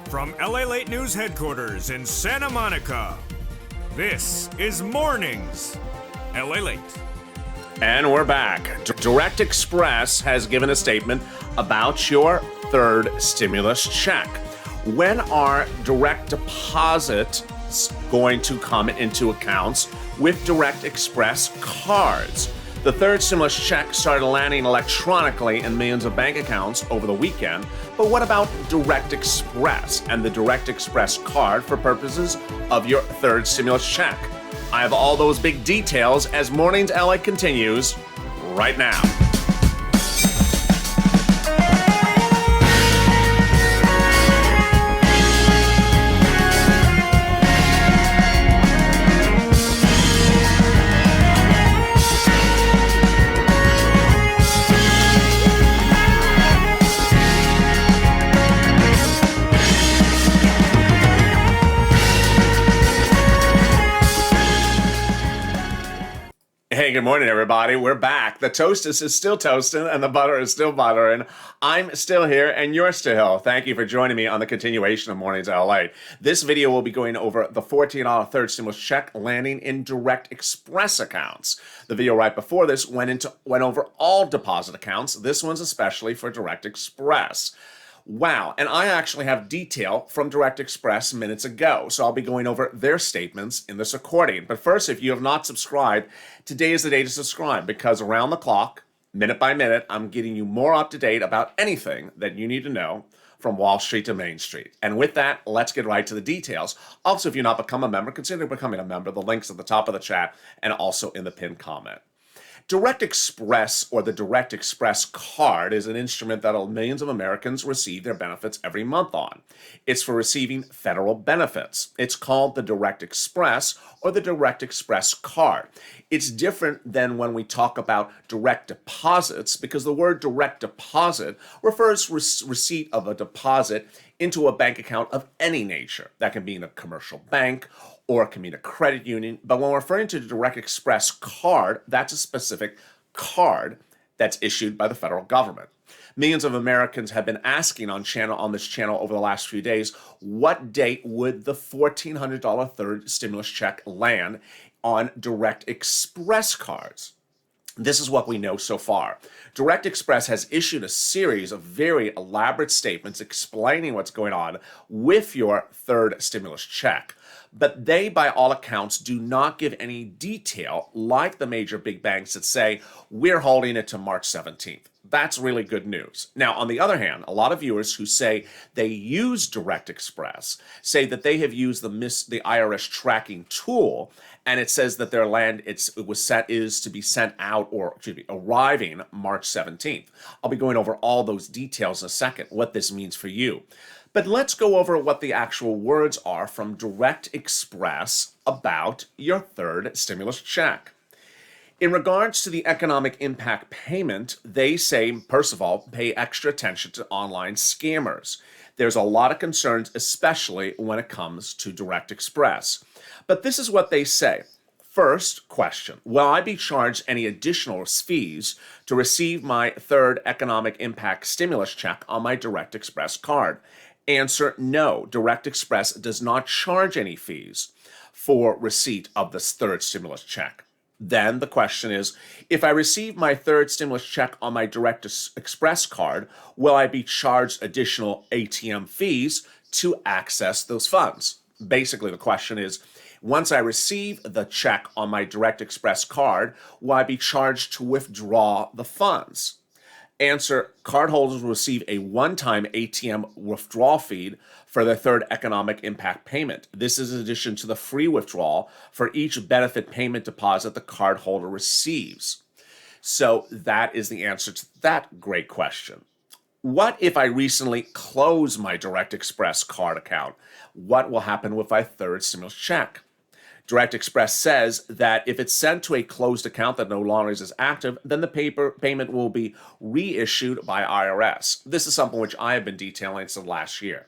From LALATE News headquarters in Santa Monica, this is Mornings LALATE. And we're back. Direct Express has given a statement about your third stimulus check. When are direct deposits going to come into accounts with Direct Express cards? The third stimulus check started landing electronically in millions of bank accounts over the weekend, but what about Direct Express and the Direct Express card for purposes of your third stimulus check? I have all those big details as Mornings LA continues right now. Hey, good morning, everybody. We're back. The toastess is still toasting and the butter is still buttering. I'm still here and you're still here. Thank you for joining me on the continuation of Mornings LA. This video will be going over the $14 third stimulus check landing in Direct Express accounts. The video right before this went over all deposit accounts. This one's especially for Direct Express. Wow, and I actually have detail from Direct Express minutes ago, so I'll be going over their statements in this recording. But first, if you have not subscribed, today is the day to subscribe because around the clock, minute by minute, I'm getting you more up to date about anything that you need to know from Wall Street to Main Street. And with that, let's get right to the details. Also, if you've not become a member, consider becoming a member. The link's at the top of the chat and also in the pinned comment. Direct Express, or the Direct Express card, is an instrument that millions of Americans receive their benefits every month on. It's for receiving federal benefits. It's called the Direct Express or the Direct Express card. It's different than when we talk about direct deposits because the word direct deposit refers to receipt of a deposit into a bank account of any nature. That can be in a commercial bank or it can be in a credit union. But when we're referring to the Direct Express card, that's a specific card that's issued by the federal government. Millions of Americans have been asking on this channel over the last few days, what date would the $1,400 third stimulus check land on Direct Express cards? This is what we know so far. Direct Express has issued a series of very elaborate statements explaining what's going on with your third stimulus check. But they, by all accounts, do not give any detail like the major big banks that say, we're holding it to March 17th. That's really good news. Now, on the other hand, a lot of viewers who say they use Direct Express say that they have used the IRS tracking tool, and it says that their land is to be sent out, or arriving March 17th. I'll be going over all those details in a second, what this means for you. But let's go over what the actual words are from Direct Express about your third stimulus check. In regards to the economic impact payment, they say, first of all, pay extra attention to online scammers. There's a lot of concerns, especially when it comes to Direct Express. But this is what they say. First question, will I be charged any additional fees to receive my third economic impact stimulus check on my Direct Express card? Answer, no. Direct Express does not charge any fees for receipt of this third stimulus check. Then the question is, if I receive my third stimulus check on my Direct Express card, will I be charged additional ATM fees to access those funds? Basically, the question is, once I receive the check on my Direct Express card, will I be charged to withdraw the funds? Answer, cardholders will receive a one-time ATM withdrawal fee for their third economic impact payment. This is in addition to the free withdrawal for each benefit payment deposit the cardholder receives. So that is the answer to that great question. What if I recently close my Direct Express card account? What will happen with my third stimulus check? Direct Express says that if it's sent to a closed account that no longer is active, then the payment will be reissued by IRS. This is something which I have been detailing since last year.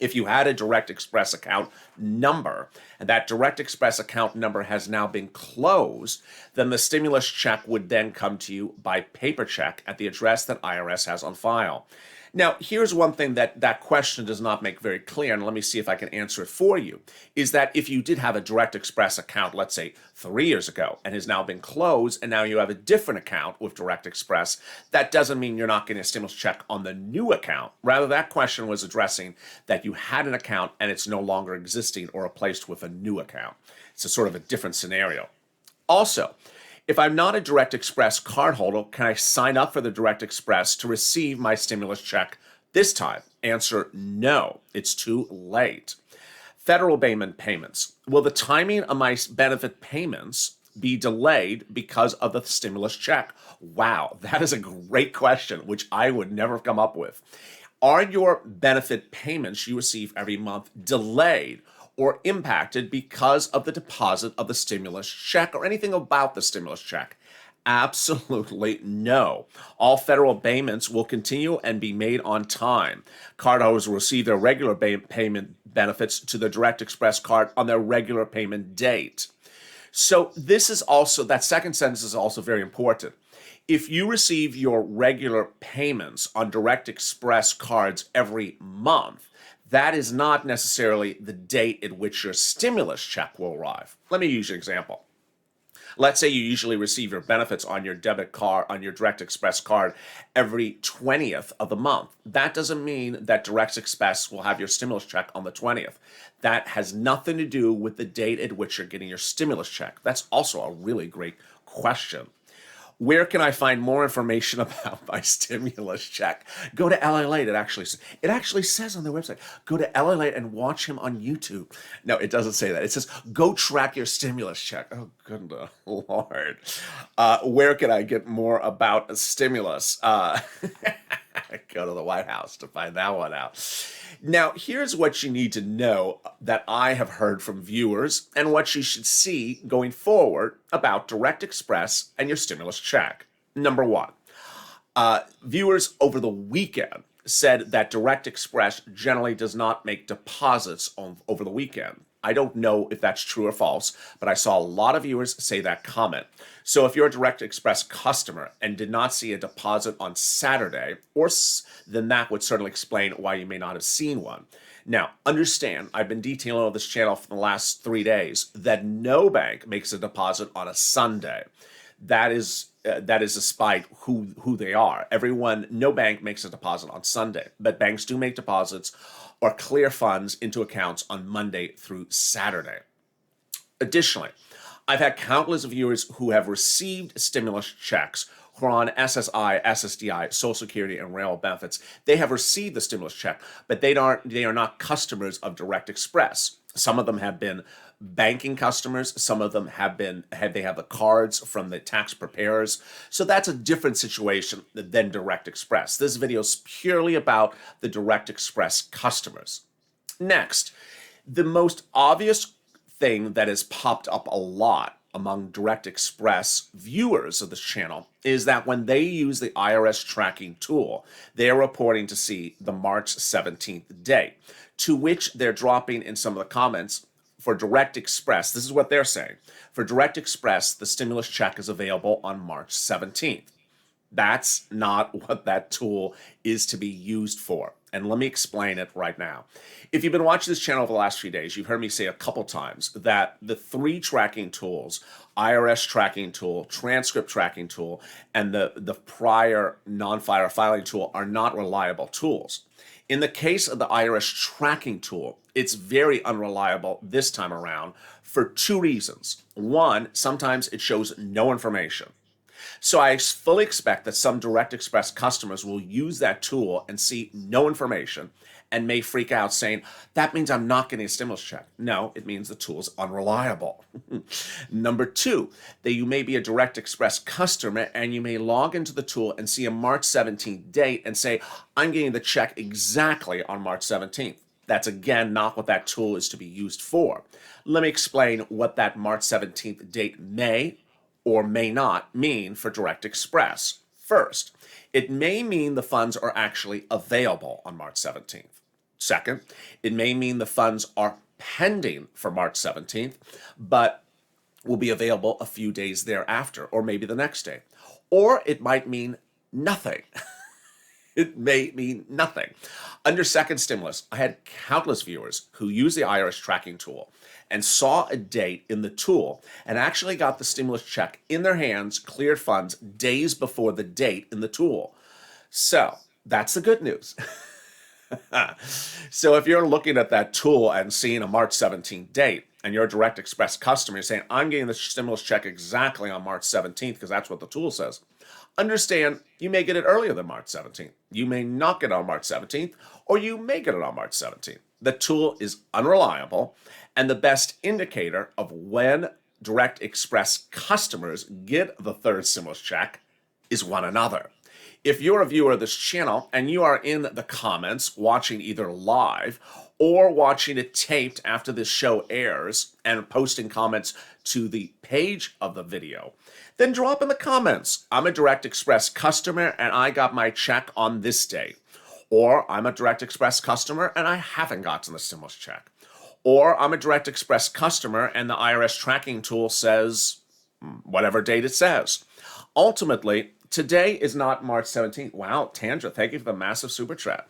If you had a Direct Express account number, and that Direct Express account number has now been closed, then the stimulus check would then come to you by paper check at the address that IRS has on file. Now, here's one thing that that question does not make very clear, and let me see if I can answer it for you, is that if you did have a Direct Express account, let's say 3 years ago, and has now been closed, and now you have a different account with Direct Express, that doesn't mean you're not getting a stimulus check on the new account. Rather, that question was addressing that you had an account and it's no longer existing or replaced with a new account. It's a sort of a different scenario. Also, if I'm not a Direct Express cardholder, can I sign up for the Direct Express to receive my stimulus check this time? Answer, no, it's too late. Federal payments. Will the timing of my benefit payments be delayed because of the stimulus check? Wow, that is a great question, which I would never have come up with. Are your benefit payments you receive every month delayed or impacted because of the deposit of the stimulus check or anything about the stimulus check? Absolutely no. All federal payments will continue and be made on time. Cardholders will receive their regular payment benefits to the Direct Express card on their regular payment date. So this is also, that second sentence is also very important. If you receive your regular payments on Direct Express cards every month, that is not necessarily the date at which your stimulus check will arrive. Let me use an example. Let's say you usually receive your benefits on your debit card, on your Direct Express card, every 20th of the month. That doesn't mean that Direct Express will have your stimulus check on the 20th. That has nothing to do with the date at which you're getting your stimulus check. That's also a really great question. Where can I find more information about my stimulus check? Go to LALATE. It actually says on their website, go to LALATE and watch him on YouTube. No, it doesn't say that. It says, go track your stimulus check. Oh, good Lord. Where can I get more about a stimulus? Go to the White House to find that one out. Now, here's what you need to know that I have heard from viewers and what you should see going forward about Direct Express and your stimulus check. Number one, viewers over the weekend said that Direct Express generally does not make deposits over the weekend. I don't know if that's true or false, but I saw a lot of viewers say that comment. So if you're a Direct Express customer and did not see a deposit on Saturday, then that would certainly explain why you may not have seen one. Now, understand, I've been detailing on this channel for the last 3 days that no bank makes a deposit on a Sunday. That is despite who they are. No bank makes a deposit on Sunday, but banks do make deposits or clear funds into accounts on Monday through Saturday. Additionally, I've had countless viewers who have received stimulus checks who are on SSI, SSDI, Social Security, and rail benefits. They have received the stimulus check, but they are not customers of Direct Express. Some of them have been banking customers. Some of them have the cards from the tax preparers. So that's a different situation than Direct Express. This video is purely about the Direct Express customers. Next, the most obvious thing that has popped up a lot among Direct Express viewers of this channel is that when they use the IRS tracking tool, they are reporting to see the March 17th date, to which they're dropping in some of the comments. For Direct Express, this is what they're saying. For Direct Express, the stimulus check is available on March 17th. That's not what that tool is to be used for. And let me explain it right now. If you've been watching this channel over the last few days, you've heard me say a couple times that the 3 tracking tools, IRS tracking tool, transcript tracking tool, and the prior filing tool are not reliable tools. In the case of the IRS tracking tool, it's very unreliable this time around for 2 reasons. One, sometimes it shows no information. So I fully expect that some Direct Express customers will use that tool and see no information and may freak out saying, that means I'm not getting a stimulus check. No, it means the tool is unreliable. Number 2, that you may be a Direct Express customer and you may log into the tool and see a March 17th date and say, I'm getting the check exactly on March 17th. That's again not what that tool is to be used for. Let me explain what that March 17th date may or may not mean for Direct Express. First, it may mean the funds are actually available on March 17th. Second, it may mean the funds are pending for March 17th, but will be available a few days thereafter, or maybe the next day. Or it might mean nothing. It may mean nothing. Under second stimulus, I had countless viewers who used the IRS tracking tool and saw a date in the tool and actually got the stimulus check in their hands, cleared funds days before the date in the tool. So that's the good news. So if you're looking at that tool and seeing a March 17th date and you're a Direct Express customer, you're saying, I'm getting the stimulus check exactly on March 17th because that's what the tool says. Understand, you may get it earlier than March 17th. You may not get it on March 17th, or you may get it on March 17th. The tool is unreliable, and the best indicator of when Direct Express customers get the third stimulus check is one another. If you're a viewer of this channel and you are in the comments watching either live or watching it taped after this show airs and posting comments to the page of the video, then drop in the comments, I'm a Direct Express customer and I got my check on this day. Or I'm a Direct Express customer and I haven't gotten the stimulus check. Or I'm a Direct Express customer and the IRS tracking tool says whatever date it says. Ultimately, today is not March 17th. Wow, Tandra, thank you for the massive super chat.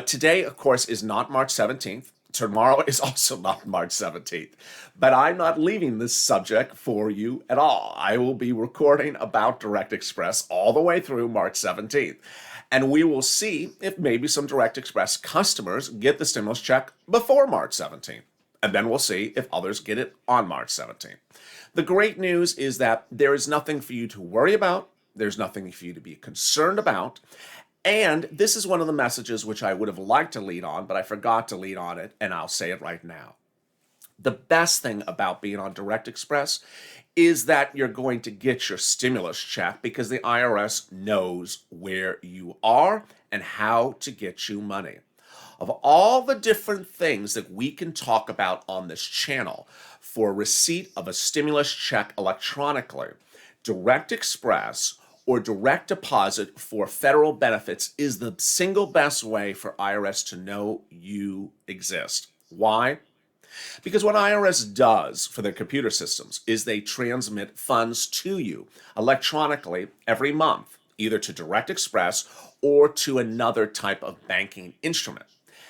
Today, of course, is not March 17th. Tomorrow is also not March 17th. But I'm not leaving this subject for you at all. I will be recording about Direct Express all the way through March 17th. And we will see if maybe some Direct Express customers get the stimulus check before March 17th. And then we'll see if others get it on March 17th. The great news is that there is nothing for you to worry about. There's nothing for you to be concerned about. And this is one of the messages which I would have liked to lead on, but I forgot to lead on it, and I'll say it right now. The best thing about being on Direct Express is that you're going to get your stimulus check because the IRS knows where you are and how to get you money. Of all the different things that we can talk about on this channel for receipt of a stimulus check electronically, Direct Express or direct deposit for federal benefits is the single best way for IRS to know you exist. Why? Because what IRS does for their computer systems is they transmit funds to you electronically every month, either to Direct Express or to another type of banking instrument.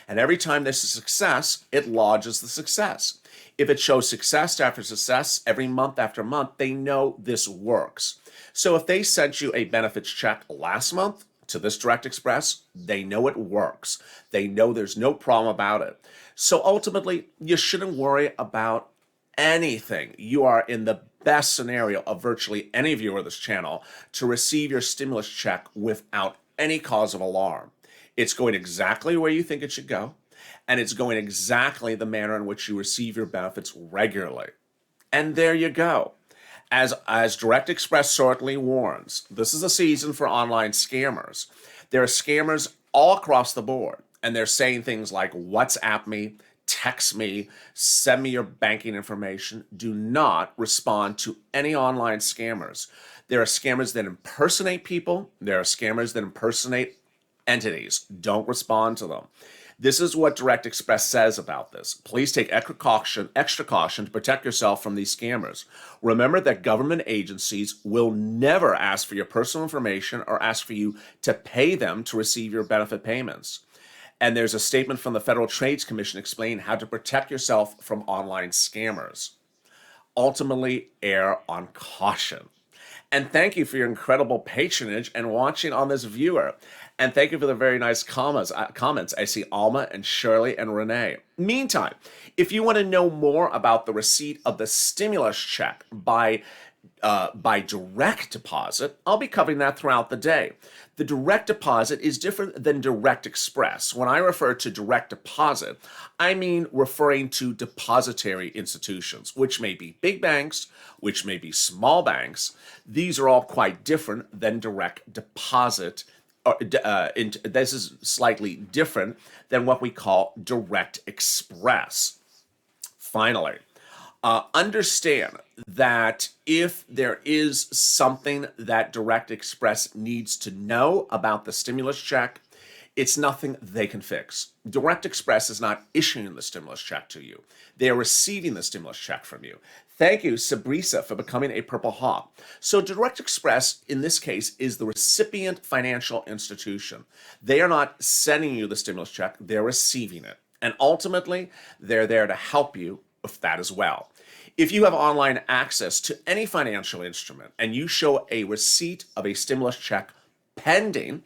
And every time there's a success, it lodges the success. If it shows success after success every month after month, they know this works. So if they sent you a benefits check last month to this Direct Express, they know it works. They know there's no problem about it. So ultimately, you shouldn't worry about anything. You are in the best scenario of virtually any viewer of this channel to receive your stimulus check without any cause of alarm. It's going exactly where you think it should go, and it's going exactly the manner in which you receive your benefits regularly. And there you go. As Direct Express certainly warns, this is a season for online scammers. There are scammers all across the board, and they're saying things like WhatsApp me, text me, send me your banking information. Do not respond to any online scammers. There are scammers that impersonate people. There are scammers that impersonate entities. Don't respond to them. This is what Direct Express says about this. Please take extra caution to protect yourself from these scammers. Remember that government agencies will never ask for your personal information or ask for you to pay them to receive your benefit payments. And there's a statement from the Federal Trade Commission explaining how to protect yourself from online scammers. Ultimately, err on caution. And thank you for your incredible patronage and watching on this viewer. And thank you for the very nice comments. I see Alma and Shirley and Renee. Meantime, if you want to know more about the receipt of the stimulus check by direct deposit, I'll be covering that throughout the day. The direct deposit is different than Direct Express. When I refer to direct deposit, I mean referring to depository institutions, which may be big banks, which may be small banks. These are all quite different than direct deposit. This is slightly different than what we call Direct Express. Finally, understand that if there is something that Direct Express needs to know about the stimulus check, it's nothing they can fix. Direct Express is not issuing the stimulus check to you. They are receiving the stimulus check from you. Thank you, Sabrisa, for becoming a Purple Hawk. So Direct Express, in this case, is the recipient financial institution. They are not sending you the stimulus check, they're receiving it. And ultimately, they're there to help you with that as well. If you have online access to any financial instrument and you show a receipt of a stimulus check pending,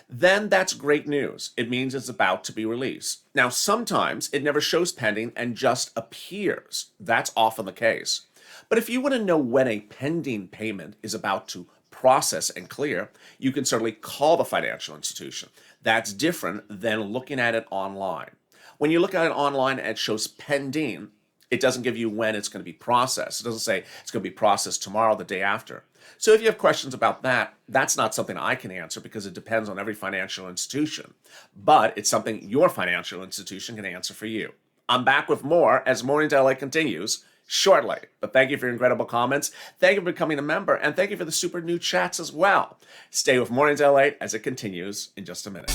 then that's great news. It means it's about to be released. Now, sometimes it never shows pending and just appears. That's often the case. But if you want to know when a pending payment is about to process and clear, you can certainly call the financial institution. That's different than looking at it online. When you look at it online and it shows pending, it doesn't give you when it's going to be processed. It doesn't say it's going to be processed tomorrow, the day after. So if you have questions about that, that's not something I can answer because it depends on every financial institution. But it's something your financial institution can answer for you. I'm back with more as Mornings LA continues shortly. But thank you for your incredible comments. Thank you for becoming a member. And thank you for the super new chats as well. Stay with Mornings LA as it continues in just a minute.